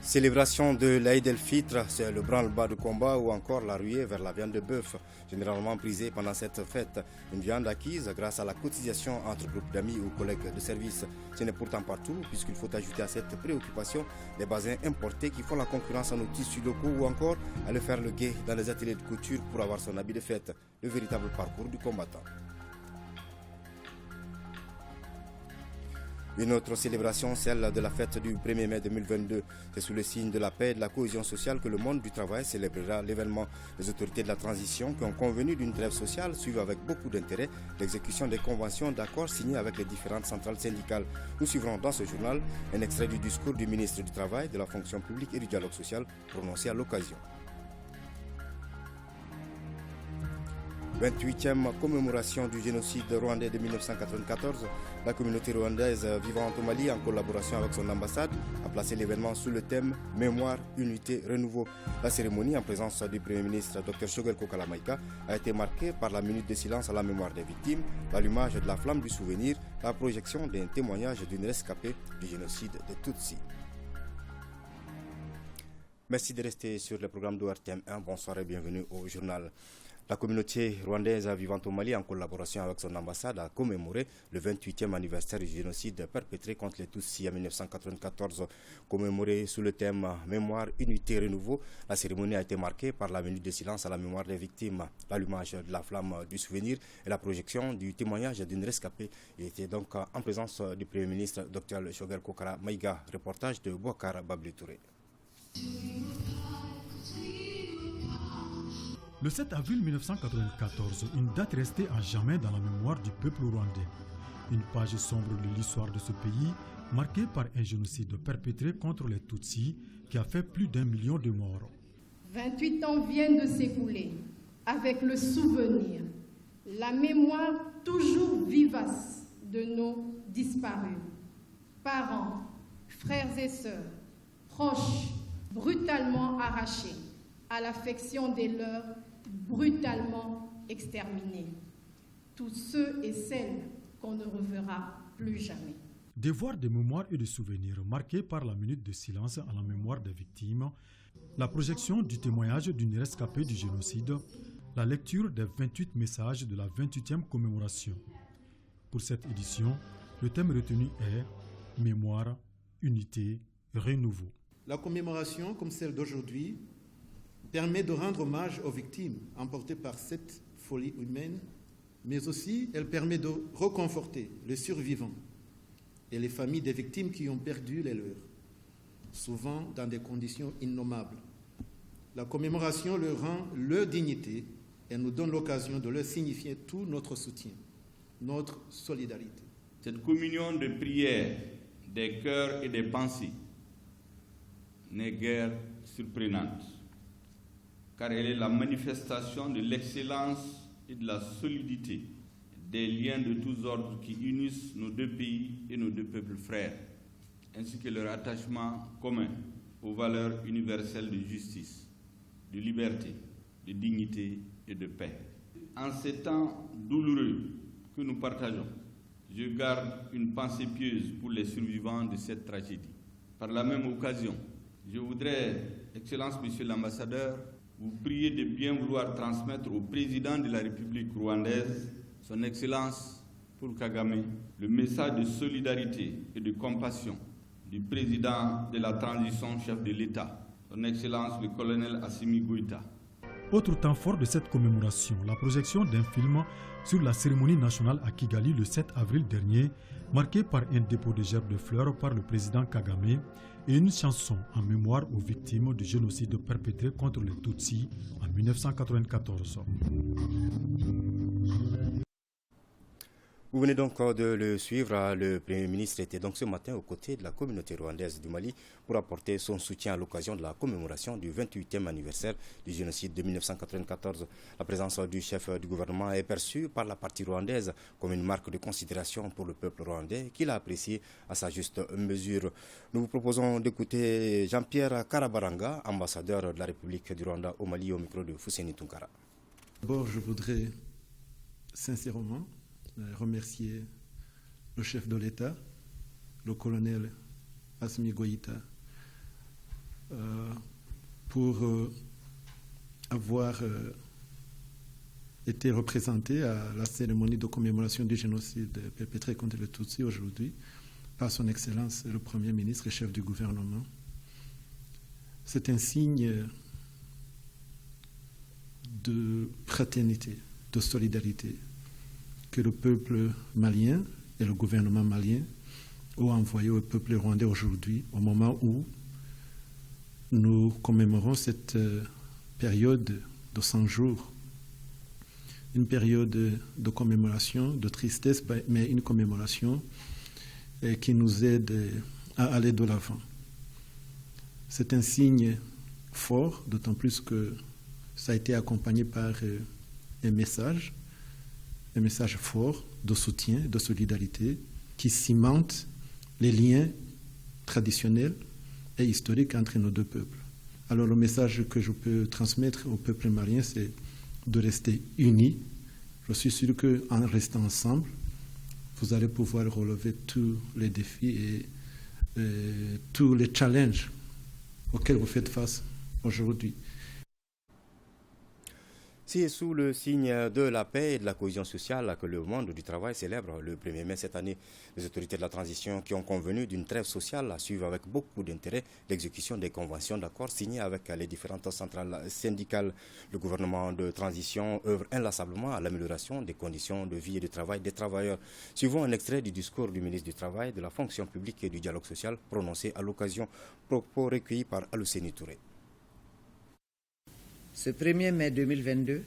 Célébration de l'Aïd el-Fitr, c'est le branle-bas de combat ou encore la ruée vers la viande de bœuf, généralement prisée pendant cette fête. Une viande acquise grâce à la cotisation entre groupes d'amis ou collègues de service. Ce n'est pourtant pas tout, puisqu'il faut ajouter à cette préoccupation les basins importés qui font la concurrence à nos tissus locaux ou encore aller faire le guet dans les ateliers de couture pour avoir son habit de fête. Le véritable parcours du combattant. Une autre célébration, celle de la fête du 1er mai 2022. C'est sous le signe de la paix et de la cohésion sociale que le monde du travail célébrera l'événement. Les autorités de la transition qui ont convenu d'une trêve sociale suivent avec beaucoup d'intérêt l'exécution des conventions d'accords signés avec les différentes centrales syndicales. Nous suivrons dans ce journal un extrait du discours du ministre du Travail, de la fonction publique et du dialogue social prononcé à l'occasion. 28e commémoration du génocide rwandais de 1994. La communauté rwandaise vivant au Mali, en collaboration avec son ambassade, a placé l'événement sous le thème Mémoire, Unité, Renouveau. La cérémonie, en présence du Premier ministre Dr Shogel Kokala Maïga, a été marquée par la minute de silence à la mémoire des victimes, l'allumage de la flamme du souvenir, la projection d'un témoignage d'une rescapée du génocide de Tutsi. Merci de rester sur le programme d'ORTM1. Bonsoir et bienvenue au journal. La communauté rwandaise vivant au Mali, en collaboration avec son ambassade, a commémoré le 28e anniversaire du génocide perpétré contre les Tutsis en 1994. Commémoré sous le thème Mémoire, Unité, Renouveau, la cérémonie a été marquée par la minute de silence à la mémoire des victimes, l'allumage de la flamme du souvenir et la projection du témoignage d'une rescapée. Il était donc en présence du Premier ministre Dr Shogel Kokala Maïga. Reportage de Bouakar Babli Touré. Le 7 avril 1994, une date restée à jamais dans la mémoire du peuple rwandais. Une page sombre de l'histoire de ce pays, marquée par un génocide perpétré contre les Tutsis qui a fait plus d'1 million de morts. 28 ans viennent de s'écouler avec le souvenir, la mémoire toujours vivace de nos disparus. Parents, frères et sœurs, proches, brutalement arrachés à l'affection des leurs, brutalement exterminés. Tous ceux et celles qu'on ne reverra plus jamais. Devoir de mémoire et de souvenirs marqués par la minute de silence à la mémoire des victimes, la projection du témoignage d'une rescapée du génocide, la lecture des 28 messages de la 28e commémoration. Pour cette édition, le thème retenu est « Mémoire, Unité, Renouveau ». La commémoration, comme celle d'aujourd'hui, permet de rendre hommage aux victimes emportées par cette folie humaine, mais aussi elle permet de reconforter les survivants et les familles des victimes qui ont perdu les leurs, souvent dans des conditions innommables. La commémoration leur rend leur dignité et nous donne l'occasion de leur signifier tout notre soutien, notre solidarité. Cette communion de prières, des cœurs et des pensées n'est guère surprenante, car elle est la manifestation de l'excellence et de la solidité des liens de tous ordres qui unissent nos deux pays et nos deux peuples frères, ainsi que leur attachement commun aux valeurs universelles de justice, de liberté, de dignité et de paix. En ces temps douloureux que nous partageons, je garde une pensée pieuse pour les survivants de cette tragédie. Par la même occasion, je voudrais, Excellence Monsieur l'Ambassadeur, vous prier de bien vouloir transmettre au président de la République rwandaise, son Excellence Paul Kagame, le message de solidarité et de compassion du président de la transition chef de l'État, son Excellence le colonel Assimi Goïta. Autre temps fort de cette commémoration, la projection d'un film sur la cérémonie nationale à Kigali le 7 avril dernier, marqué par un dépôt de gerbes de fleurs par le président Kagame et une chanson en mémoire aux victimes du génocide perpétré contre les Tutsis en 1994. Vous venez donc de le suivre. Le Premier ministre était donc ce matin aux côtés de la communauté rwandaise du Mali pour apporter son soutien à l'occasion de la commémoration du 28e anniversaire du génocide de 1994. La présence du chef du gouvernement est perçue par la partie rwandaise comme une marque de considération pour le peuple rwandais qu'il a apprécié à sa juste mesure. Nous vous proposons d'écouter Jean-Pierre Karabaranga, ambassadeur de la République du Rwanda au Mali, au micro de Fousseni Tunkara. D'abord, je voudrais sincèrement remercier le chef de l'État, le colonel Assimi Goïta, pour avoir été représenté à la cérémonie de commémoration du génocide perpétré contre les Tutsis aujourd'hui par son Excellence le Premier ministre et chef du gouvernement. C'est un signe de fraternité, de solidarité que le peuple malien et le gouvernement malien ont envoyé au peuple rwandais aujourd'hui, au moment où nous commémorons cette période de 100 jours, une période de commémoration, de tristesse, mais une commémoration qui nous aide à aller de l'avant. C'est un signe fort, d'autant plus que ça a été accompagné par un message fort de soutien, de solidarité, qui cimente les liens traditionnels et historiques entre nos deux peuples. Alors le message que je peux transmettre au peuple malien, c'est de rester unis. Je suis sûr qu'en restant ensemble, vous allez pouvoir relever tous les défis et tous les challenges auxquels vous faites face aujourd'hui. C'est sous le signe de la paix et de la cohésion sociale que le monde du travail célèbre le 1er mai cette année. Les autorités de la transition qui ont convenu d'une trêve sociale suivent avec beaucoup d'intérêt l'exécution des conventions d'accord signées avec les différentes centrales syndicales. Le gouvernement de transition œuvre inlassablement à l'amélioration des conditions de vie et de travail des travailleurs. Suivons un extrait du discours du ministre du Travail, de la fonction publique et du dialogue social prononcé à l'occasion, propos recueillis par Aluseni Touré. Ce 1er mai 2022,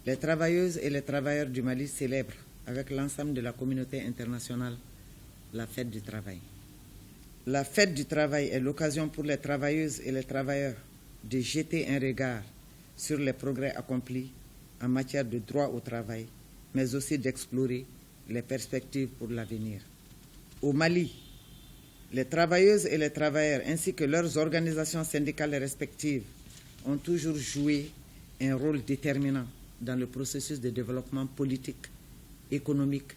les travailleuses et les travailleurs du Mali célèbrent avec l'ensemble de la communauté internationale la fête du travail. La fête du travail est l'occasion pour les travailleuses et les travailleurs de jeter un regard sur les progrès accomplis en matière de droit au travail, mais aussi d'explorer les perspectives pour l'avenir. Au Mali, les travailleuses et les travailleurs ainsi que leurs organisations syndicales respectives ont toujours joué un rôle déterminant dans le processus de développement politique, économique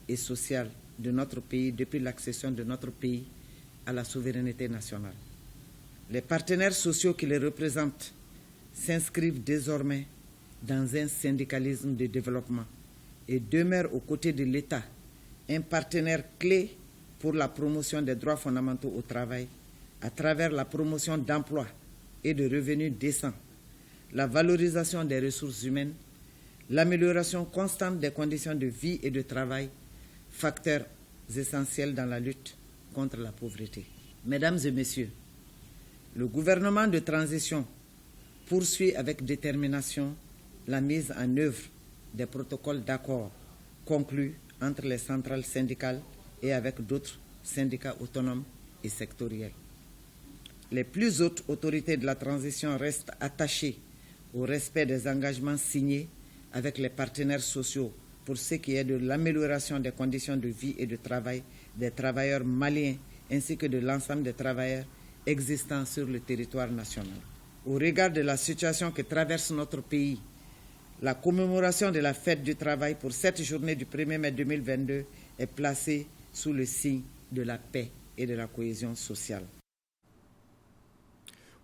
et social de notre pays depuis l'accession de notre pays à la souveraineté nationale. Les partenaires sociaux qui les représentent s'inscrivent désormais dans un syndicalisme de développement et demeurent aux côtés de l'État, un partenaire clé pour la promotion des droits fondamentaux au travail à travers la promotion d'emplois et de revenus décents, la valorisation des ressources humaines, l'amélioration constante des conditions de vie et de travail, facteurs essentiels dans la lutte contre la pauvreté. Mesdames et messieurs, le gouvernement de transition poursuit avec détermination la mise en œuvre des protocoles d'accord conclus entre les centrales syndicales et avec d'autres syndicats autonomes et sectoriels. Les plus hautes autorités de la transition restent attachées au respect des engagements signés avec les partenaires sociaux pour ce qui est de l'amélioration des conditions de vie et de travail des travailleurs maliens ainsi que de l'ensemble des travailleurs existants sur le territoire national. Au regard de la situation que traverse notre pays, la commémoration de la fête du travail pour cette journée du 1er mai 2022 est placée sous le signe de la paix et de la cohésion sociale.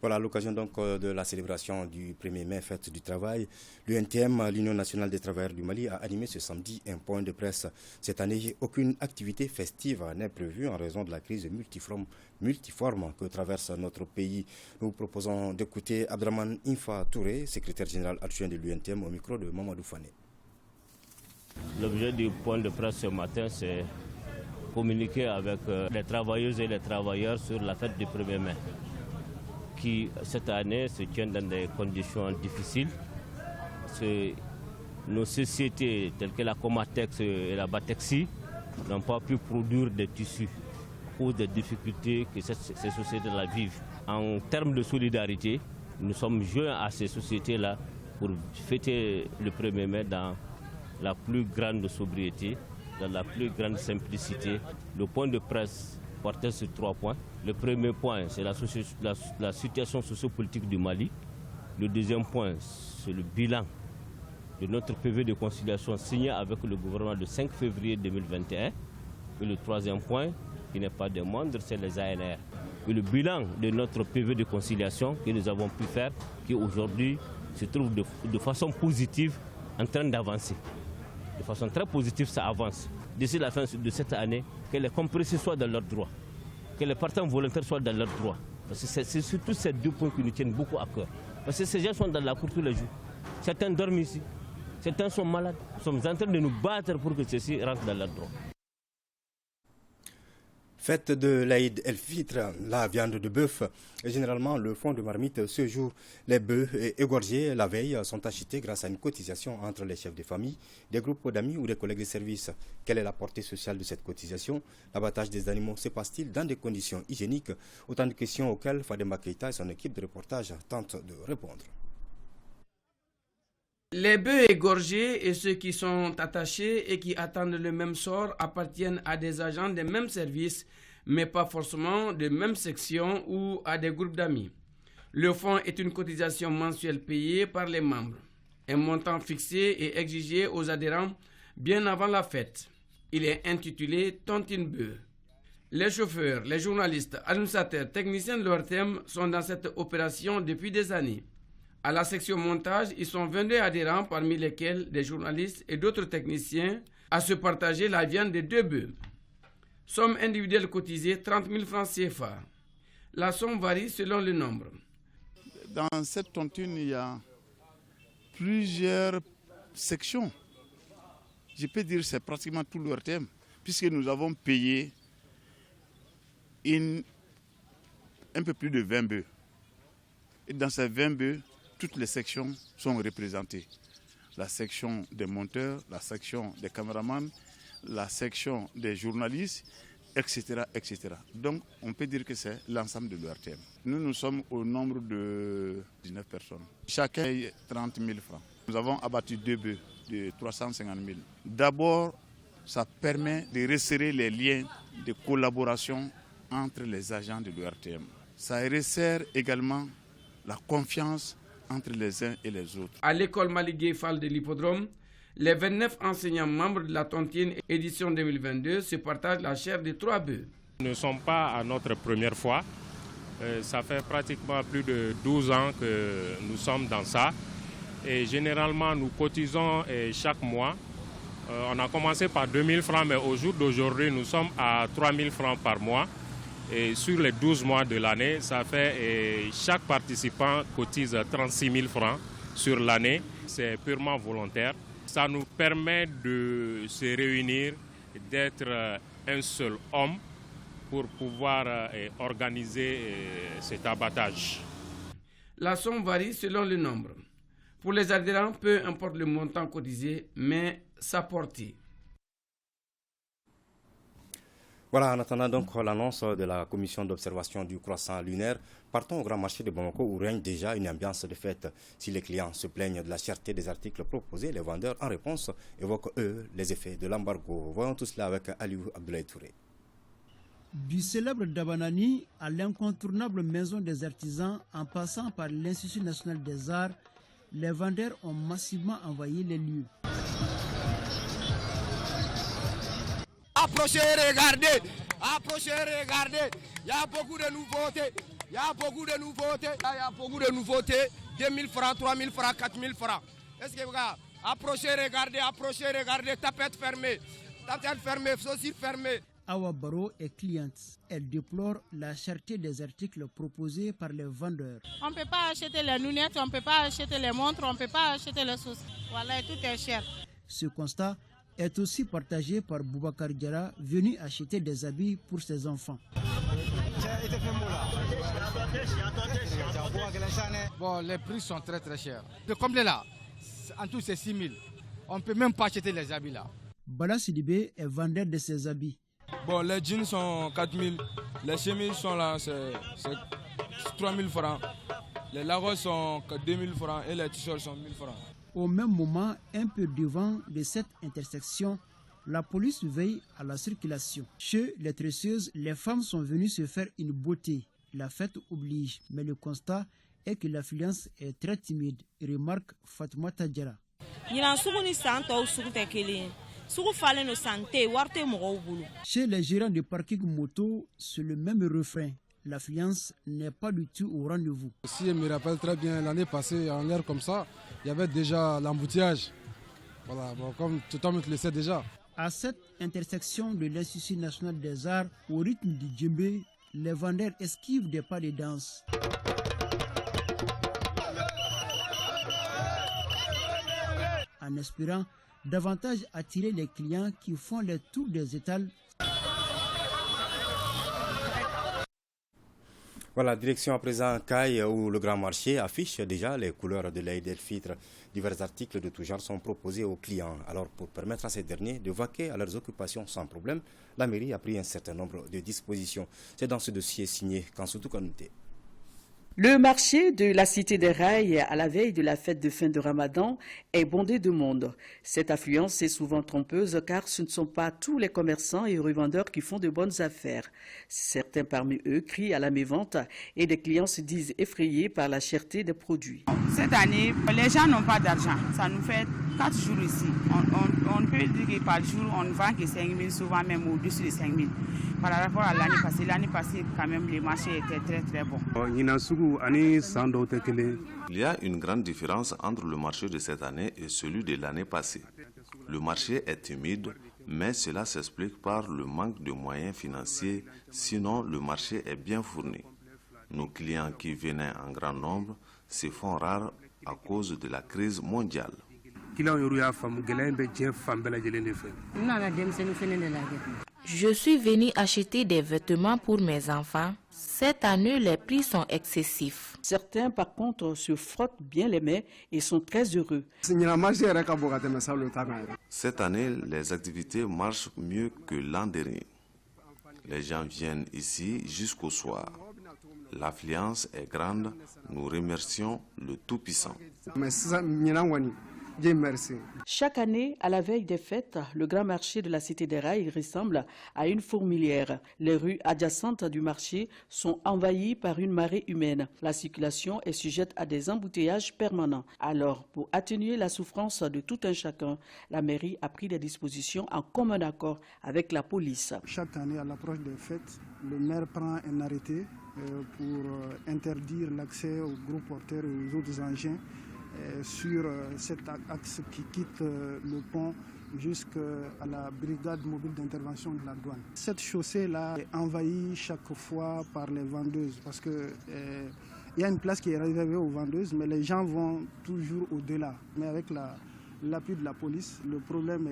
Voilà, à l'occasion donc de la célébration du 1er mai, fête du travail, l'UNTM, l'Union nationale des travailleurs du Mali, a animé ce samedi un point de presse. Cette année, aucune activité festive n'est prévue en raison de la crise multiforme que traverse notre pays. Nous proposons d'écouter Abdraman Infa Touré, secrétaire général adjoint de l'UNTM, au micro de Mamadou Fane. L'objet du point de presse ce matin, c'est communiquer avec les travailleuses et les travailleurs sur la fête du 1er mai. Qui cette année se tient dans des conditions difficiles. Nos sociétés telles que la Comatex et la Batexi n'ont pas pu produire des tissus pour des difficultés que ces sociétés-là vivent. En termes de solidarité, nous sommes joints à ces sociétés-là pour fêter le 1er mai dans la plus grande sobriété, dans la plus grande simplicité. Le point de presse portait sur 3 points. Le premier point, c'est la situation sociopolitique du Mali. Le deuxième point, c'est le bilan de notre PV de conciliation signé avec le gouvernement le 5 février 2021. Et le troisième point, qui n'est pas des moindres, c'est les ANR. Et le bilan de notre PV de conciliation que nous avons pu faire, qui aujourd'hui se trouve de façon positive en train d'avancer. De façon très positive, ça avance. D'ici la fin de cette année, que les compressés soient dans leurs droits, que les partants volontaires soient dans leurs droits. Parce que c'est surtout ces 2 points qui nous tiennent beaucoup à cœur. Parce que ces gens sont dans la cour tous les jours. Certains dorment ici, certains sont malades. Nous sommes en train de nous battre pour que ceux-ci rentrent dans leurs droits. Fête de l'Aïd el-Fitr, la viande de bœuf et généralement le fond de marmite. Ce jour, les bœufs égorgés la veille sont achetés grâce à une cotisation entre les chefs de famille, des groupes d'amis ou des collègues de service. Quelle est la portée sociale de cette cotisation? L'abattage des animaux se passe-t-il dans des conditions hygiéniques? Autant de questions auxquelles Fadema Keita et son équipe de reportage tentent de répondre. Les bœufs égorgés et ceux qui sont attachés et qui attendent le même sort appartiennent à des agents des mêmes services, mais pas forcément de même section ou à des groupes d'amis. Le fonds est une cotisation mensuelle payée par les membres. Un montant fixé et exigé aux adhérents bien avant la fête. Il est intitulé Tontine Bœuf. Les chauffeurs, les journalistes, administrateurs, techniciens de l'ORTM sont dans cette opération depuis des années. À la section montage, ils sont 22 adhérents, parmi lesquels des journalistes et d'autres techniciens, à se partager la viande des 2 bœufs. Somme individuelle cotisée, 30 000 francs CFA. La somme varie selon le nombre. Dans cette tontine, il y a plusieurs sections. Je peux dire que c'est pratiquement tout l'ORTM, puisque nous avons payé un peu plus de 20 bœufs. Et dans ces 20 bœufs, toutes les sections sont représentées. La section des monteurs, la section des caméramans, la section des journalistes, etc., etc. Donc, on peut dire que c'est l'ensemble de l'ORTM. Nous sommes au nombre de 19 personnes. Chacun paye 30 000 francs. Nous avons abattu 2 bœufs de 350 000. D'abord, ça permet de resserrer les liens de collaboration entre les agents de l'ORTM. Ça resserre également la confiance entre les uns et les autres. À l'école Maligué Fall de l'hippodrome, les 29 enseignants membres de la tontine édition 2022 se partagent la chair de 3 bœufs. Nous ne sommes pas à notre première fois. Ça fait pratiquement plus de 12 ans que nous sommes dans ça. Et généralement, nous cotisons chaque mois. On a commencé par 2 000 francs, mais au jour d'aujourd'hui, nous sommes à 3 000 francs par mois. Et sur les 12 mois de l'année, ça fait chaque participant cotise 36 000 francs sur l'année. C'est purement volontaire. Ça nous permet de se réunir, d'être un seul homme pour pouvoir organiser cet abattage. La somme varie selon le nombre. Pour les adhérents, peu importe le montant cotisé, mais sa portée. Voilà, en attendant donc l'annonce de la commission d'observation du croissant lunaire, partons au grand marché de Bamako où règne déjà une ambiance de fête. Si les clients se plaignent de la cherté des articles proposés, les vendeurs en réponse évoquent eux les effets de l'embargo. Voyons tout cela avec Aliou Abdoulaye Touré. Du célèbre Dabanani à l'incontournable maison des artisans en passant par l'Institut national des arts, les vendeurs ont massivement envahi les lieux. Approchez, regardez, il y a beaucoup de nouveautés, il y a beaucoup de nouveautés, 2 000 francs, 3 000 francs, 4 000 francs. Est-ce que vous approchez, regardez, tapette fermée, saucisse fermée. Awa Baro est cliente. Elle déplore la cherté des articles proposés par les vendeurs. On ne peut pas acheter les lunettes, on ne peut pas acheter les montres, on ne peut pas acheter les sauces. Voilà, tout est cher. Ce constat est aussi partagé par Boubacar Diara, venu acheter des habits pour ses enfants. Bon, les prix sont très très chers. Le complet là, en tout c'est 6 000. On ne peut même pas acheter les habits là. Bala Sidibé est vendeur de ses habits. Bon, les jeans sont 4 000, les chemises sont là, c'est 3 000 francs. Les lagos sont 2 000 francs et les t-shirts sont 1 000 francs. Au même moment, un peu devant de cette intersection, la police veille à la circulation. Chez les tresseuses, les femmes sont venues se faire une beauté. La fête oblige, mais le constat est que l'affluence est très timide, remarque Fatoumata Diara. Chez les gérants de parking moto, c'est le même refrain. l'affluence n'est pas du tout au rendez-vous. Si je me rappelle très bien, l'année passée, en heure comme ça, il y avait déjà l'embouteillage. Voilà, bon, comme tout le monde le sait déjà. À cette intersection de l'Institut national des arts, au rythme du djembé, les vendeurs esquivent des pas de danse. En espérant davantage attirer les clients qui font les tours des étals. Voilà, direction à présent Caille où le grand marché affiche déjà les couleurs de l'Aïd el-Fitr. Divers articles de tout genre sont proposés aux clients. Alors pour permettre à ces derniers de vaquer à leurs occupations sans problème, la mairie a pris un certain nombre de dispositions. C'est dans ce dossier signé Kansoutou Kanouté. Le marché de la Cité des Rails, à la veille de la fête de fin de Ramadan, est bondé de monde. Cette affluence est souvent trompeuse car ce ne sont pas tous les commerçants et revendeurs qui font de bonnes affaires. Certains parmi eux crient à la mévente et des clients se disent effrayés par la cherté des produits. Cette année, les gens n'ont pas d'argent. Ça nous fait 4 jours ici. On peut dire que par jour, on ne vend que 5 000, souvent même au-dessus de 5 000. Par rapport à l'année passée, quand même, les marchés étaient très très bons. Il y a une grande différence entre le marché de cette année et celui de l'année passée. Le marché est timide, mais cela s'explique par le manque de moyens financiers, sinon le marché est bien fourni. Nos clients qui venaient en grand nombre se font rares à cause de la crise mondiale. Je suis venu acheter des vêtements pour mes enfants. Cette année, les prix sont excessifs. Certains, par contre, se frottent bien les mains et sont très heureux. Cette année, les activités marchent mieux que l'an dernier. Les gens viennent ici jusqu'au soir. L'affluence est grande. Nous remercions le Tout-Puissant. Chaque année, à la veille des fêtes, le grand marché de la Cité des Rails ressemble à une fourmilière. Les rues adjacentes du marché sont envahies par une marée humaine. La circulation est sujette à des embouteillages permanents. Alors, pour atténuer la souffrance de tout un chacun, la mairie a pris des dispositions en commun accord avec la police. Chaque année, à l'approche des fêtes, le maire prend un arrêté pour interdire l'accès aux gros porteurs et aux autres engins sur cet axe qui quitte le pont jusqu'à la brigade mobile d'intervention de la douane. Cette chaussée-là est envahie chaque fois par les vendeuses parce que il y a une place qui est réservée aux vendeuses, mais les gens vont toujours au-delà. Mais avec l'appui de la police, le problème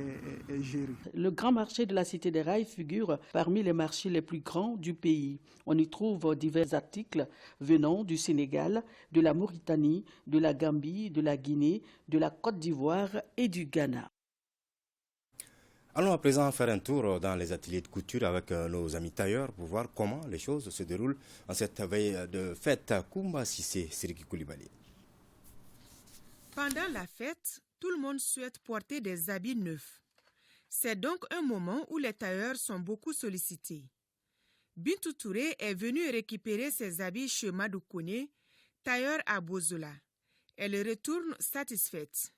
est géré. Le grand marché de la Cité des Rails figure parmi les marchés les plus grands du pays. On y trouve divers articles venant du Sénégal, de la Mauritanie, de la Gambie, de la Guinée, de la Côte d'Ivoire et du Ghana. Allons à présent faire un tour dans les ateliers de couture avec nos amis tailleurs pour voir comment les choses se déroulent en cette veille de fête. Koumba Sissé, Siriki Koulibaly. Pendant la fête, tout le monde souhaite porter des habits neufs. C'est donc un moment où les tailleurs sont beaucoup sollicités. Bintou Touré est venue récupérer ses habits chez Madou Kone, tailleur à Bozola. Elle retourne satisfaite.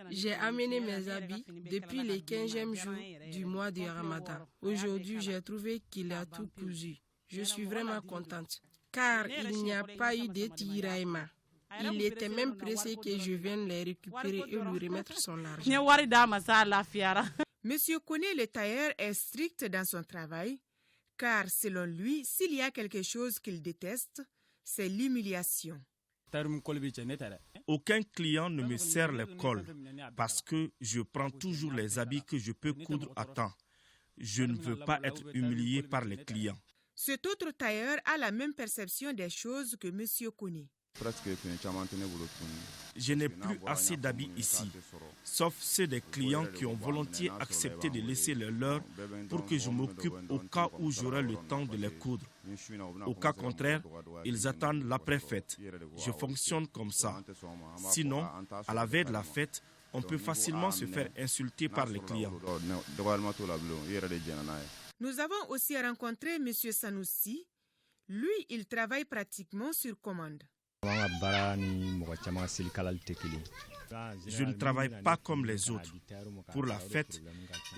J'ai amené mes habits depuis le 15e jour du mois de Ramadan. Aujourd'hui, j'ai trouvé qu'il a tout cousu. Je suis vraiment contente, car il n'y a pas eu de tiraillement. Il était même pressé que je vienne les récupérer et lui remettre son argent. Monsieur Kone, le tailleur, est strict dans son travail, car selon lui, s'il y a quelque chose qu'il déteste, c'est l'humiliation. Aucun client ne me serre le col parce que je prends toujours les habits que je peux coudre à temps. Je ne veux pas être humilié par les clients. Cet autre tailleur a la même perception des choses que monsieur Kone. Je n'ai plus assez d'habits ici, sauf ceux des clients qui ont volontiers accepté de laisser les leurs pour que je m'occupe au cas où j'aurai le temps de les coudre. Au cas contraire, ils attendent l'après-fête. Je fonctionne comme ça. Sinon, à la veille de la fête, on peut facilement se faire insulter par les clients. Nous avons aussi rencontré M. Sanoussi. Lui, il travaille pratiquement sur commande. Je ne travaille pas comme les autres. Pour la fête,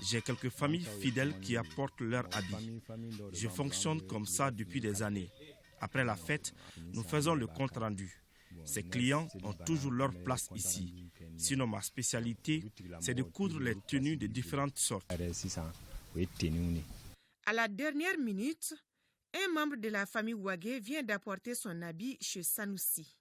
j'ai quelques familles fidèles qui apportent leurs habits. Je fonctionne comme ça depuis des années. Après la fête, nous faisons le compte rendu. Ces clients ont toujours leur place ici. Sinon, ma spécialité, c'est de coudre les tenues de différentes sortes. À la dernière minute, un membre de la famille Ouagé vient d'apporter son habit chez Sanoussi.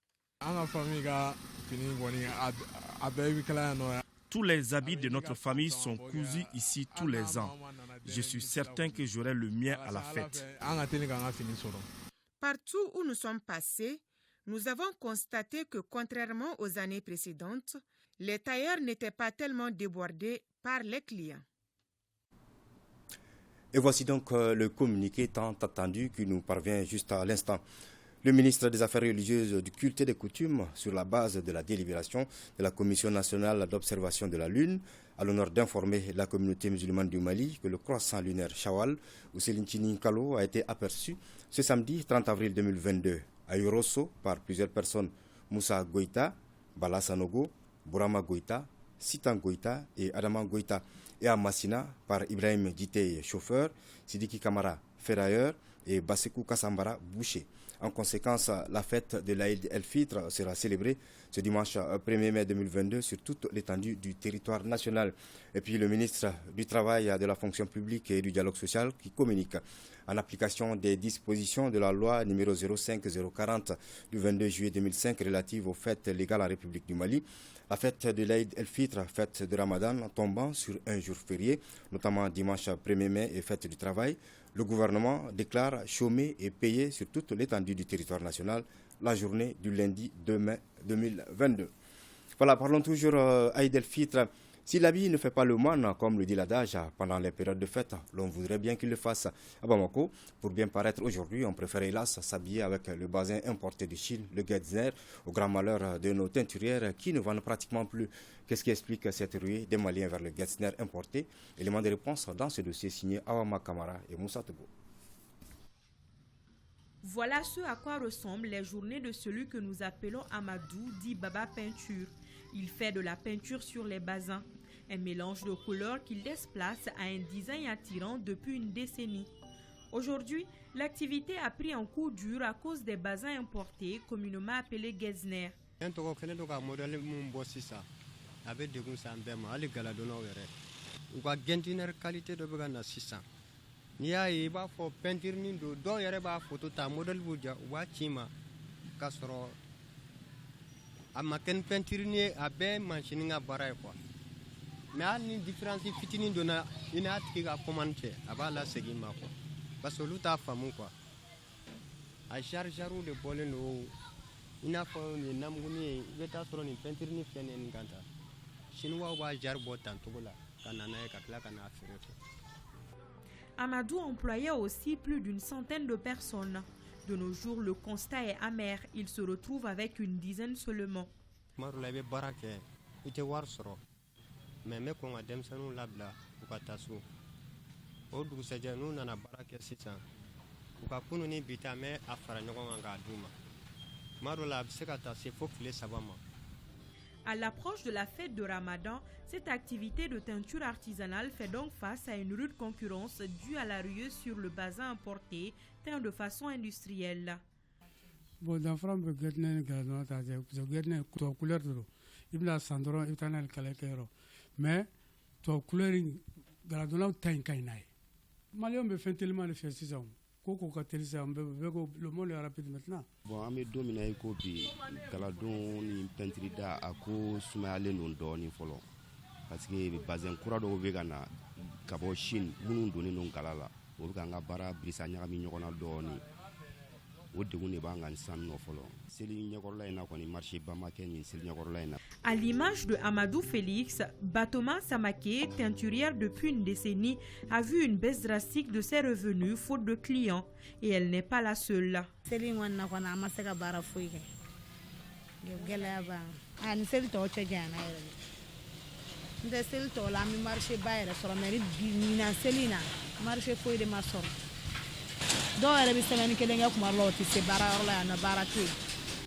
Tous les habits de notre famille sont cousus ici tous les ans. Je suis certain que j'aurai le mien à la fête. Partout où nous sommes passés, nous avons constaté que contrairement aux années précédentes, les tailleurs n'étaient pas tellement débordés par les clients. Et voici donc le communiqué tant attendu qui nous parvient juste à l'instant. Le ministre des Affaires religieuses, du culte et des coutumes, sur la base de la délibération de la Commission nationale d'observation de la Lune, a l'honneur d'informer la communauté musulmane du Mali que le croissant lunaire Shawwal, ou Selintini Nkalo, a été aperçu ce samedi 30 avril 2022 à Yorosso par plusieurs personnes: Moussa Goïta, Bala Sanogo, Bourama Goïta, Sitan Goïta et Adama Goïta, et à Massina par Ibrahim Dité, chauffeur, Sidiki Kamara, ferrailleur, et Basekou Kassambara, boucher. En conséquence, la fête de l'Aïd el-Fitr sera célébrée ce dimanche 1er mai 2022 sur toute l'étendue du territoire national. Et puis le ministre du Travail, de la fonction publique et du dialogue social qui communique en application des dispositions de la loi numéro 05040 du 22 juillet 2005 relative aux fêtes légales en République du Mali. La fête de l'Aïd el-Fitr, fête de Ramadan, tombant sur un jour férié, notamment dimanche 1er mai et fête du travail, le gouvernement déclare chômer et payer sur toute l'étendue du territoire national la journée du lundi 2 mai 2022. Voilà, parlons toujours Aïd el-Fitr. Si l'habit ne fait pas le moine, comme le dit l'adage, pendant les périodes de fête, l'on voudrait bien qu'il le fasse. À Bamako, pour bien paraître aujourd'hui, on préfère hélas s'habiller avec le basin importé de Chine, le Getzner, au grand malheur de nos teinturières qui ne vendent pratiquement plus. Qu'est-ce qui explique cette ruée des Maliens vers le Getzner importé? Élément de réponse dans ce dossier signé Awama Kamara et Moussa Togo. Voilà ce à quoi ressemblent les journées de celui que nous appelons Amadou, dit Baba Peinture. Il fait de la peinture sur les basins, un mélange de couleurs qui laisse place à un design attirant depuis une décennie. Aujourd'hui, l'activité a pris un coup dur à cause des basins importés, communément appelés Getzner. Amaken peinture ni abe machine nga baray quoi mais ani différence fitini dona ina atiki ga commenter aba la segi ma quoi parce que luta famu quoi a chargeru de boleno ina fa ni namguni beta soro ni peinture ni fene ni ganta chinois wa jar botan togola kana na ka kla kana afire. Amadou employait aussi plus d'une centaine de personnes. De nos jours, le constat est amer. Il se retrouve avec une dizaine seulement. À l'approche de la fête de Ramadan, cette activité de teinture artisanale fait donc face à une rude concurrence due à la ruée sur le basin importé, teint de façon industrielle. Bon, ami domina iko bi galadon ni pentrida ako sumayale non doni folo parce que bazen kura do be gana kabo Chine munun doni non galala o be ganga bara brisa nya mi nyogona doni o de gune ba ngan san no folo seli nyogorla ina ko ni marché bamake ni seli nyogorla ina. À l'image de Amadou Félix, Batoma Samaké, teinturière depuis une décennie, a vu une baisse drastique de ses revenus faute de clients. Et elle n'est pas la seule.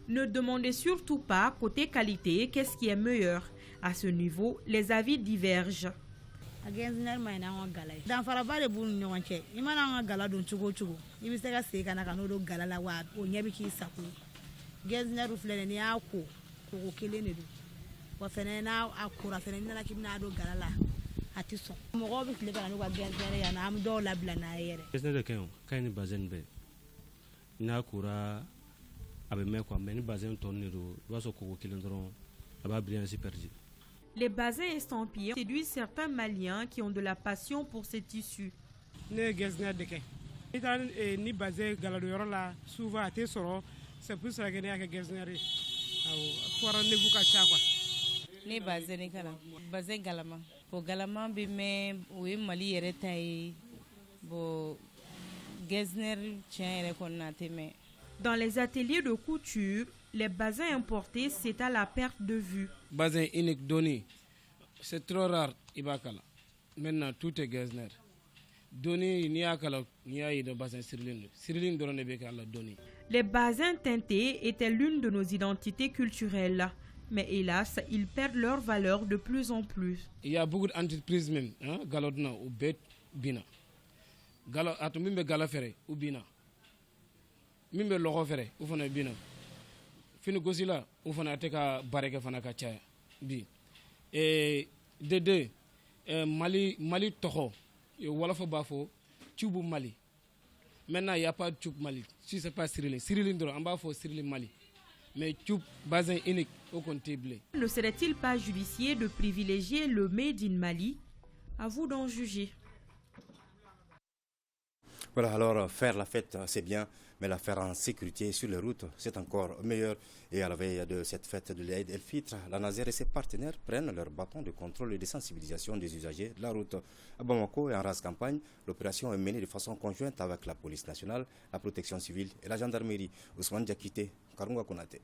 Ne demandez surtout pas côté qualité qu'est-ce qui est meilleur. À ce niveau, les avis divergent. Les bazins estampillés séduisent certains Maliens qui ont de la passion pour ces tissus. Dans les ateliers de couture, les bazins importés s'étalent à perte de vue. Bazin unique donné, c'est trop rare, Ibakala. Maintenant, tout est Getzner. Donné, il n'y a qu'à de bazin Cyril. Cyril donne le donné. Les bazins teintés étaient l'une de nos identités culturelles. Mais hélas, ils perdent leur valeur de plus en plus. Il y a beaucoup d'entreprises même, Galodna ou Bet Bina. Atomimbe Galafere ou Bina. Mimbe Loro Fere ou Fana Bina. Finu Gosila ou Fana Teka Bareka Fanaka Chaya. Bi. Et de deux, Mali Toho, Walafo Bafo, Tchubou Mali. Maintenant, il n'y a pas de Tchoub Mali. Si ce n'est pas Cyril. Cyril Indro, on va faire Cyril Mali. Mais Tchoub, bazin unique, au comptable. Ne serait-il pas judicieux de privilégier le Made in Mali? À vous d'en juger. Voilà, alors faire la fête, c'est bien, mais la faire en sécurité sur les routes, c'est encore meilleur. Et à la veille de cette fête de l'Aïd el-Fitr, la Nazer et ses partenaires prennent leur bâton de contrôle et de sensibilisation des usagers de la route. À Bamako et en race campagne, l'opération est menée de façon conjointe avec la police nationale, la protection civile et la gendarmerie. Ousmane Diakité, Karunga Konate.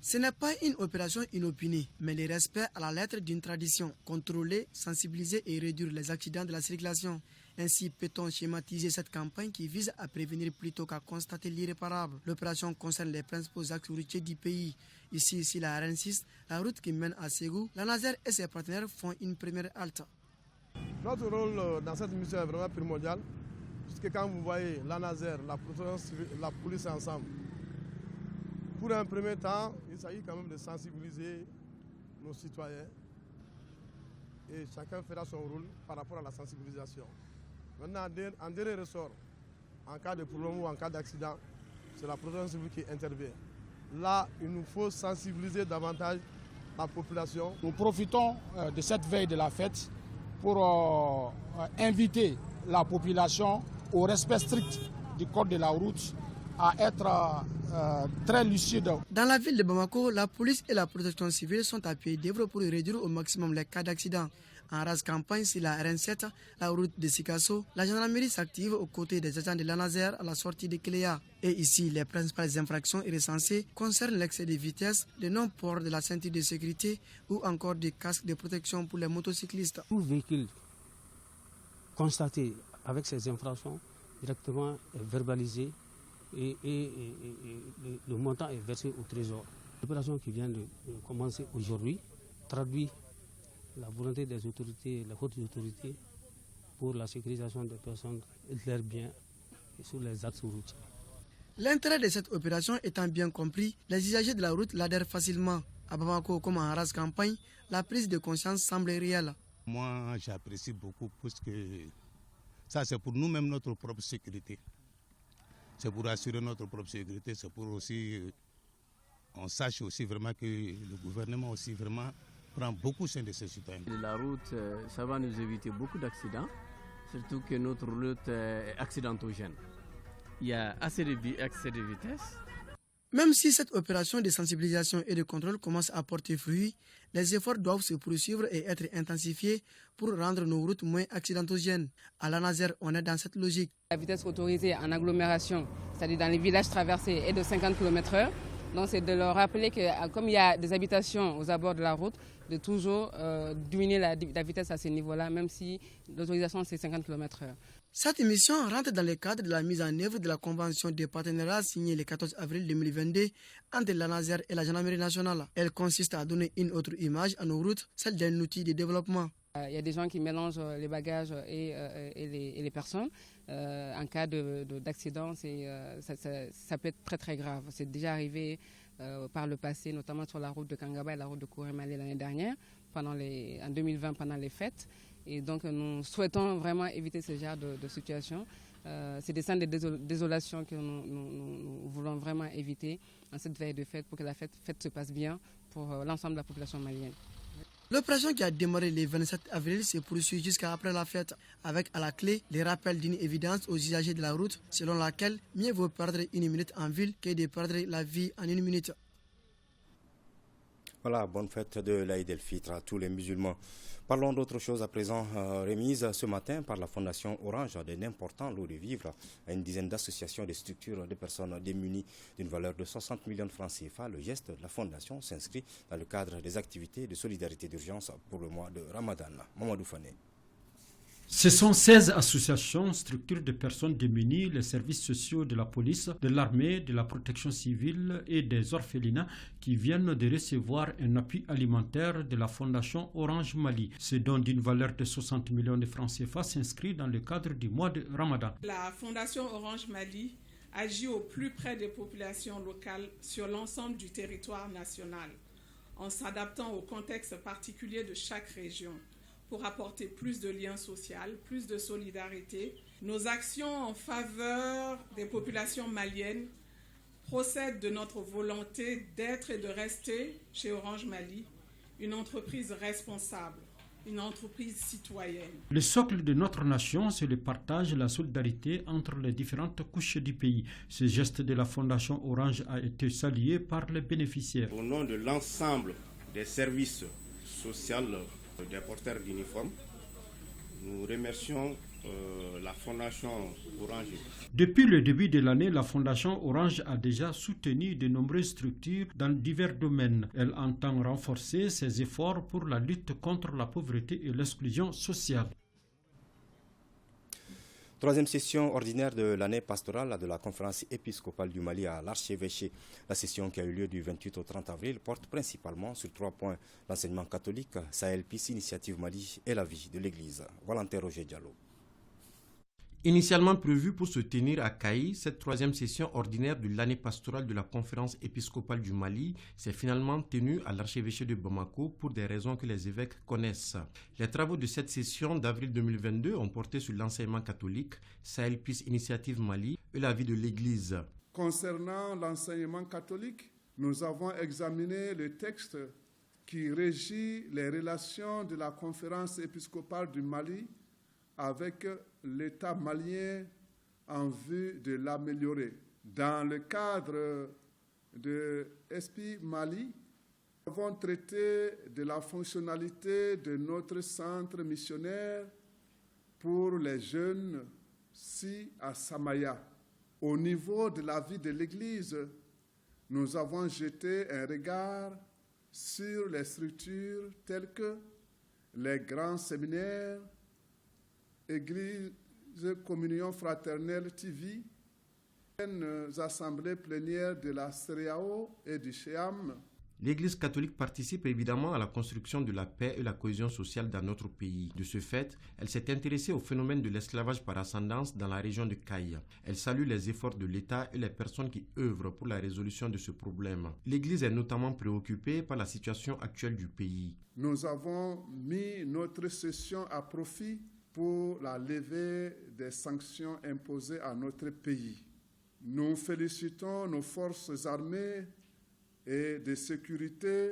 Ce n'est pas une opération inopinée, mais le respect à la lettre d'une tradition, contrôler, sensibiliser et réduire les accidents de la circulation. Ainsi peut-on schématiser cette campagne qui vise à prévenir plutôt qu'à constater l'irréparable. L'opération concerne les principaux axes routiers du pays. Ici la RN6, la route qui mène à Ségou, la Nazer et ses partenaires font une première halte. Notre rôle dans cette mission est vraiment primordial, puisque quand vous voyez la Nazer, la protection civile, la police ensemble, pour un premier temps, il s'agit quand même de sensibiliser nos citoyens et chacun fera son rôle par rapport à la sensibilisation. Maintenant, en dernier ressort, en cas de problème ou en cas d'accident, c'est la protection civile qui intervient. Là, il nous faut sensibiliser davantage la population. Nous profitons de cette veille de la fête pour inviter la population au respect strict du code de la route, à être très lucide. Dans la ville de Bamako, la police et la protection civile sont à pied d'œuvre pour réduire au maximum les cas d'accident. En race campagne, sur la RN7, la route de Sikasso, la gendarmerie s'active aux côtés des agents de la Nazer à la sortie de Kéléa. Et ici, les principales infractions recensées concernent l'excès de vitesse, le non-port de la ceinture de sécurité ou encore des casques de protection pour les motocyclistes. Tout véhicule constaté avec ces infractions directement est verbalisé et le montant est versé au trésor. L'opération qui vient de commencer aujourd'hui traduit la volonté des autorités, les hautes autorités, pour la sécurisation des personnes et de leurs biens sur les axes routiers. L'intérêt de cette opération étant bien compris, les usagers de la route l'adhèrent facilement. À Bamako comme en race campagne, la prise de conscience semble réelle. Moi, j'apprécie beaucoup parce que ça, c'est pour nous-mêmes notre propre sécurité. C'est pour assurer notre propre sécurité, c'est pour aussi on sache aussi vraiment que le gouvernement aussi vraiment prend beaucoup soin de ses citoyens. La route, ça va nous éviter beaucoup d'accidents, surtout que notre route est accidentogène. Il y a assez de vitesse. Même si cette opération de sensibilisation et de contrôle commence à porter fruit, les efforts doivent se poursuivre et être intensifiés pour rendre nos routes moins accidentogènes. À la Nazer, on est dans cette logique. La vitesse autorisée en agglomération, c'est-à-dire dans les villages traversés, est de 50 km/h. Donc c'est de leur rappeler que comme il y a des habitations aux abords de la route, de toujours diminuer la vitesse à ce niveau-là, même si l'autorisation c'est 50 km/h. Cette mission rentre dans le cadre de la mise en œuvre de la convention de partenariat signée le 14 avril 2022 entre l'ANASER et la gendarmerie nationale. Elle consiste à donner une autre image à nos routes, celle d'un outil de développement. Il y a des gens qui mélangent les bagages et les personnes. En cas d'accident, ça peut être très très grave. C'est déjà arrivé par le passé, notamment sur la route de Kangaba et la route de Kourimali l'année dernière, en 2020 pendant les fêtes. Et donc nous souhaitons vraiment éviter ce genre de situation. C'est des scènes de désolation que nous voulons vraiment éviter en cette veille de fête pour que la fête se passe bien pour l'ensemble de la population malienne. L'opération qui a démarré le 27 avril se poursuit jusqu'à après la fête, avec à la clé les rappels d'une évidence aux usagers de la route, selon laquelle mieux vaut perdre une minute en ville que de perdre la vie en une minute. Voilà, bonne fête de l'Aïd el-Fitr à tous les musulmans. Parlons d'autre chose à présent. Remise ce matin par la Fondation Orange d'un important lot de vivres à une dizaine d'associations et de structures de personnes démunies d'une valeur de 60 millions de francs CFA. Le geste de la Fondation s'inscrit dans le cadre des activités de solidarité d'urgence pour le mois de Ramadan. Mamadou Fane. Ce sont 16 associations, structures de personnes démunies, les services sociaux de la police, de l'armée, de la protection civile et des orphelinats qui viennent de recevoir un appui alimentaire de la Fondation Orange Mali. Ce don d'une valeur de 60 millions de francs CFA s'inscrit dans le cadre du mois de Ramadan. La Fondation Orange Mali agit au plus près des populations locales sur l'ensemble du territoire national, en s'adaptant au contexte particulier de chaque région. Pour apporter plus de liens sociaux, plus de solidarité. Nos actions en faveur des populations maliennes procèdent de notre volonté d'être et de rester chez Orange Mali une entreprise responsable, une entreprise citoyenne. Le socle de notre nation, c'est le partage et la solidarité entre les différentes couches du pays. Ce geste de la Fondation Orange a été salué par les bénéficiaires. Au nom de l'ensemble des services sociaux des porteurs d'uniformes, nous remercions la Fondation Orange. Depuis le début de l'année, la Fondation Orange a déjà soutenu de nombreuses structures dans divers domaines. Elle entend renforcer ses efforts pour la lutte contre la pauvreté et l'exclusion sociale. Troisième session ordinaire de l'année pastorale de la conférence épiscopale du Mali à l'archevêché. La session qui a eu lieu du 28 au 30 avril porte principalement sur 3 points. L'enseignement catholique, Sahel Peace Initiative Mali et la vie de l'Église. Valentin Roger Diallo. Initialement prévue pour se tenir à Caï, cette troisième session ordinaire de l'année pastorale de la conférence épiscopale du Mali s'est finalement tenue à l'archevêché de Bamako pour des raisons que les évêques connaissent. Les travaux de cette session d'avril 2022 ont porté sur l'enseignement catholique, Sahel Peace Initiative Mali et la vie de l'Église. Concernant l'enseignement catholique, nous avons examiné le texte qui régit les relations de la conférence épiscopale du Mali avec l'État malien en vue de l'améliorer. Dans le cadre de SP Mali, nous avons traité de la fonctionnalité de notre centre missionnaire pour les jeunes à Samaya. Au niveau de la vie de l'Église, nous avons jeté un regard sur les structures telles que les grands séminaires, Église Communion Fraternelle TV, les assemblées plénières de la CEREAO et du CHEAM. L'Église catholique participe évidemment à la construction de la paix et la cohésion sociale dans notre pays. De ce fait, elle s'est intéressée au phénomène de l'esclavage par ascendance dans la région de Caï. Elle salue les efforts de l'État et les personnes qui œuvrent pour la résolution de ce problème. L'Église est notamment préoccupée par la situation actuelle du pays. Nous avons mis notre session à profit pour la levée des sanctions imposées à notre pays. Nous félicitons nos forces armées et de sécurité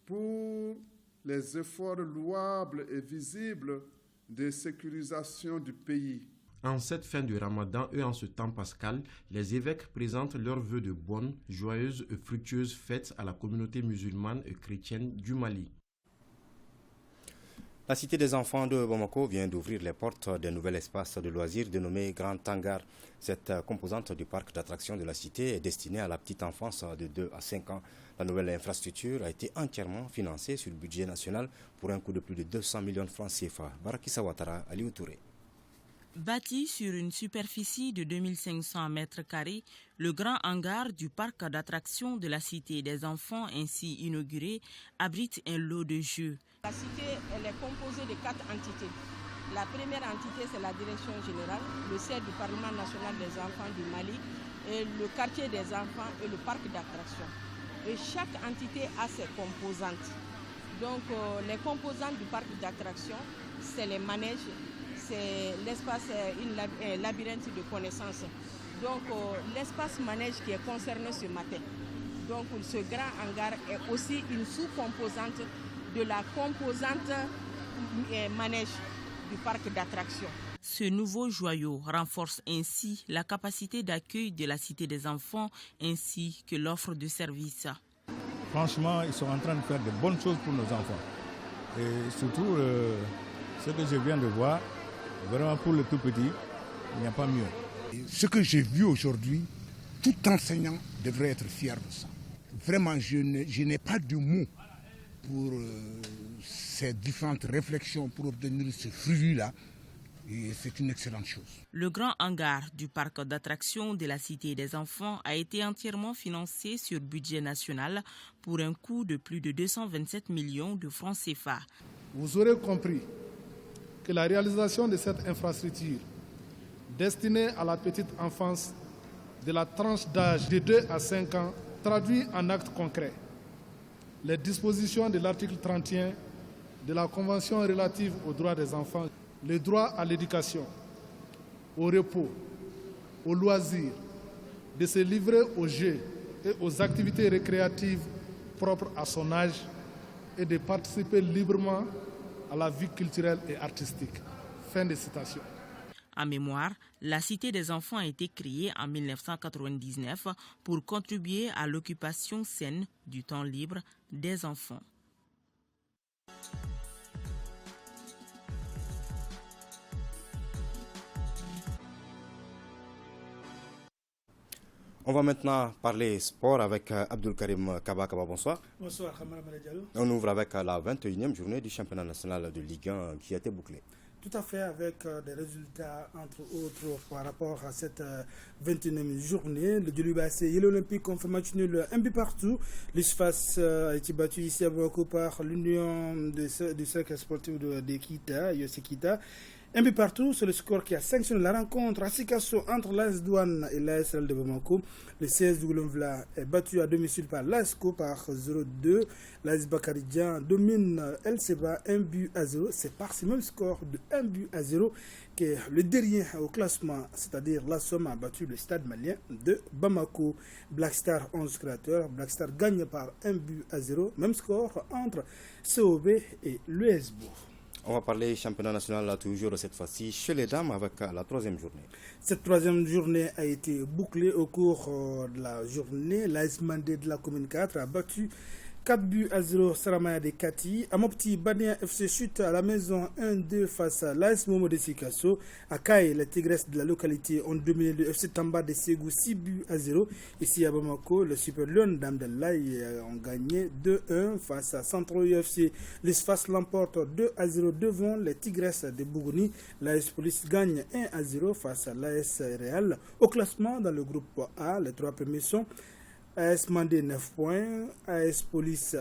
pour les efforts louables et visibles de sécurisation du pays. En cette fin de Ramadan et en ce temps pascal, les évêques présentent leurs vœux de bonnes, joyeuses et fructueuses fêtes à la communauté musulmane et chrétienne du Mali. La Cité des enfants de Bamako vient d'ouvrir les portes d'un nouvel espace de loisirs dénommé Grand Hangar. Cette composante du parc d'attractions de la cité est destinée à la petite enfance de 2 à 5 ans. La nouvelle infrastructure a été entièrement financée sur le budget national pour un coût de plus de 200 millions de francs CFA. Barakissa Ouattara, Aliou Touré. Bâti sur une superficie de 2500 mètres carrés, le grand hangar du parc d'attractions de la Cité des Enfants ainsi inauguré abrite un lot de jeux. La cité elle est composée de 4 entités. La première entité, c'est la direction générale, le siège du Parlement national des enfants du Mali, et le quartier des enfants et le parc d'attractions. Et chaque entité a ses composantes. Donc les composantes du parc d'attractions, c'est les manèges, c'est l'espace, un labyrinthe de connaissances. Donc l'espace manège qui est concerné ce matin. Donc ce grand hangar est aussi une sous-composante de la composante manège du parc d'attractions. Ce nouveau joyau renforce ainsi la capacité d'accueil de la Cité des Enfants ainsi que l'offre de services. Franchement, ils sont en train de faire de bonnes choses pour nos enfants. Et surtout, ce que je viens de voir, vraiment pour le tout petit, il n'y a pas mieux. Ce que j'ai vu aujourd'hui, tout enseignant devrait être fier de ça. Vraiment, je n'ai pas de mots pour ces différentes réflexions pour obtenir ce fruit-là. Et c'est une excellente chose. Le grand hangar du parc d'attractions de la Cité des Enfants a été entièrement financé sur budget national pour un coût de plus de 227 millions de francs CFA. Vous aurez compris que la réalisation de cette infrastructure destinée à la petite enfance de la tranche d'âge de 2 à 5 ans traduit en actes concrets les dispositions de l'article 31 de la Convention relative aux droits des enfants, le droit à l'éducation, au repos, au loisir, de se livrer aux jeux et aux activités récréatives propres à son âge et de participer librement à la vie culturelle et artistique. Fin de citation. En mémoire, la Cité des Enfants a été créée en 1999 pour contribuer à l'occupation saine du temps libre des enfants. On va maintenant parler sport avec Abdul Karim Kaba. Bonsoir. Bonsoir, Kamara Diallo. On ouvre avec la 21e journée du championnat national de Ligue 1 qui a été bouclée. Tout à fait, avec des résultats entre autres par rapport à cette 21e journée. Le Djoloubé AC et l'Olympique ont fait match nul un but partout. L'USFAS a été battu ici à Bamako par l'Union du cercle sportif de Kita, Yosekita. Un but partout, c'est le score qui a sanctionné la rencontre à Sikasso entre l'AS Douane et l'ASL de Bamako. Le 16 Dougoulomvla est battu à domicile par l'ASCO par 0-2. L'AS Bakaridjan domine El Seba 1 but à 0. C'est par ce même score de 1 but à 0 que le dernier au classement, c'est-à-dire la Somme, a battu le Stade malien de Bamako. Black Star 11 créateurs. Black Star gagne par 1 but à 0. Même score entre COB et l'USBO. On va parler championnat national toujours cette fois-ci chez les dames avec la troisième journée. Cette troisième journée a été bouclée au cours de la journée. L'AS Mandé de la commune 4 a battu 4 buts à 0 Saramaya de Kati. Amopti Bania FC chute à la maison 1-2 face à l'AS Momo de Sikasso. À Kaye, les Tigresses de la localité ont dominé le FC Tamba de Ségou 6 buts à 0. Ici à Bamako, le Super Lion d'Amdelaï ont gagné 2-1 face à Centro UFC. L'Isfas l'emporte 2 à 0 devant les Tigresses de Bougouni. L'AS Police gagne 1 à 0 face à l'AS Real. Au classement, dans le groupe A, les 3 premiers sont AS Mandé 9 points, AS Police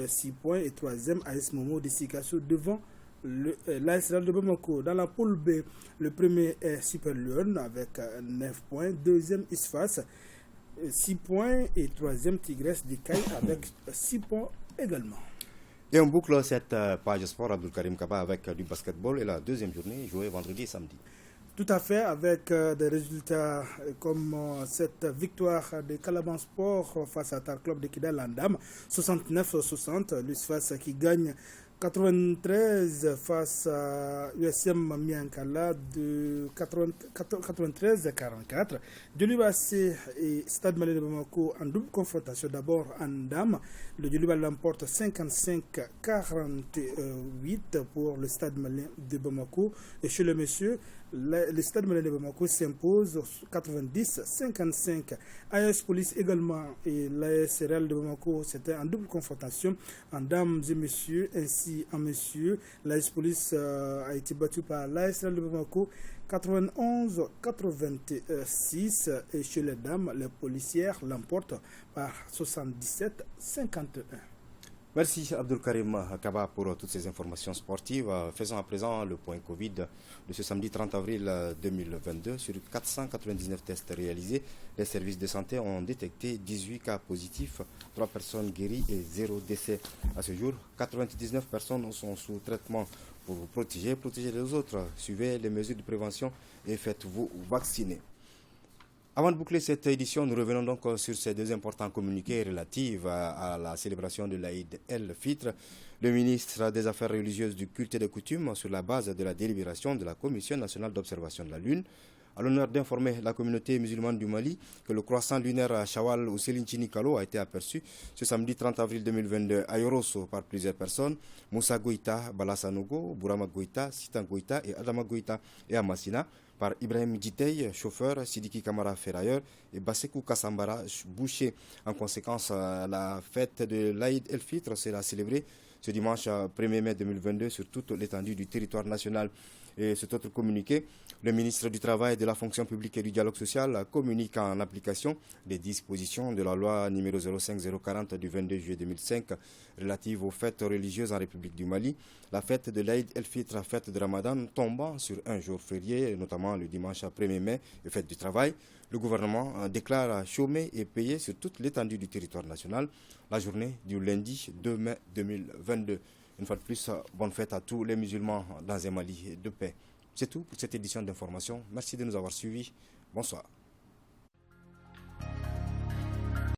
6 points et 3e AS Momo de Sikasso devant l'AS Real de Bamako. Dans la poule B, le premier est Super Lion avec 9 points, deuxième Isfas 6 points et troisième Tigresse de Kaye avec 6 points également. Et on boucle cette page sport Abdul Karim Kaba avec du basketball et la deuxième journée jouée vendredi et samedi. Tout à fait, avec des résultats comme cette victoire de Calaban Sport face à Tar Club de Kidal Landam, 69-60, l'USFAS qui gagne 93 face à USM Miankala de 93-44. Djoloubé AC et Stade Malien de Bamako en double confrontation. D'abord en dames, le Djoloubé l'emporte 55-48 pour le Stade Malien de Bamako. Et chez les messieurs, le Stade Malien de Bamako s'impose 90-55. AS Police également et l'AS Real de Bamako, c'était en double confrontation en dames et messieurs, ainsi en messieurs. L'AS Police a été battue par l'AS Real de Bamako 91-86 et chez les dames, les policières l'emportent par 77-51. Merci Abdul Karim Kaba pour toutes ces informations sportives. Faisons à présent le point Covid de ce samedi 30 avril 2022. Sur 499 tests réalisés, les services de santé ont détecté 18 cas positifs, 3 personnes guéries et 0 décès. À ce jour, 99 personnes sont sous traitement pour protéger les autres. Suivez les mesures de prévention et faites-vous vacciner. Avant de boucler cette édition, nous revenons donc sur ces deux importants communiqués relatifs à la célébration de l'Aïd el-Fitr. Le ministre des Affaires religieuses, du culte et des coutumes, sur la base de la délibération de la Commission nationale d'observation de la Lune, a l'honneur d'informer la communauté musulmane du Mali que le croissant lunaire Shawwal ou Selinchini Kalo a été aperçu ce samedi 30 avril 2022 à Yorosso par plusieurs personnes, Moussa Goïta, Balasanogo, Bourama Goïta, Sitan Goïta et Adama Goïta, et à Massina par Ibrahim Djitey, chauffeur, Sidiki Kamara, ferrailleur, et Basekou Kassambara, boucher. En conséquence, la fête de l'Aïd el-Fitr sera célébrée ce dimanche 1er mai 2022 sur toute l'étendue du territoire national. Et cet autre communiqué, le ministre du Travail, de la Fonction publique et du Dialogue social communique en application des dispositions de la loi numéro 05040 du 22 juillet 2005 relative aux fêtes religieuses en République du Mali. La fête de l'Aïd el-Fitr, fête de Ramadan, tombant sur un jour férié, notamment le dimanche 1er mai, et fête du travail. Le gouvernement déclare chômer et payer sur toute l'étendue du territoire national la journée du lundi 2 mai 2022. Une fois de plus, bonne fête à tous les musulmans dans un Mali de paix. C'est tout pour cette édition d'information. Merci de nous avoir suivis. Bonsoir.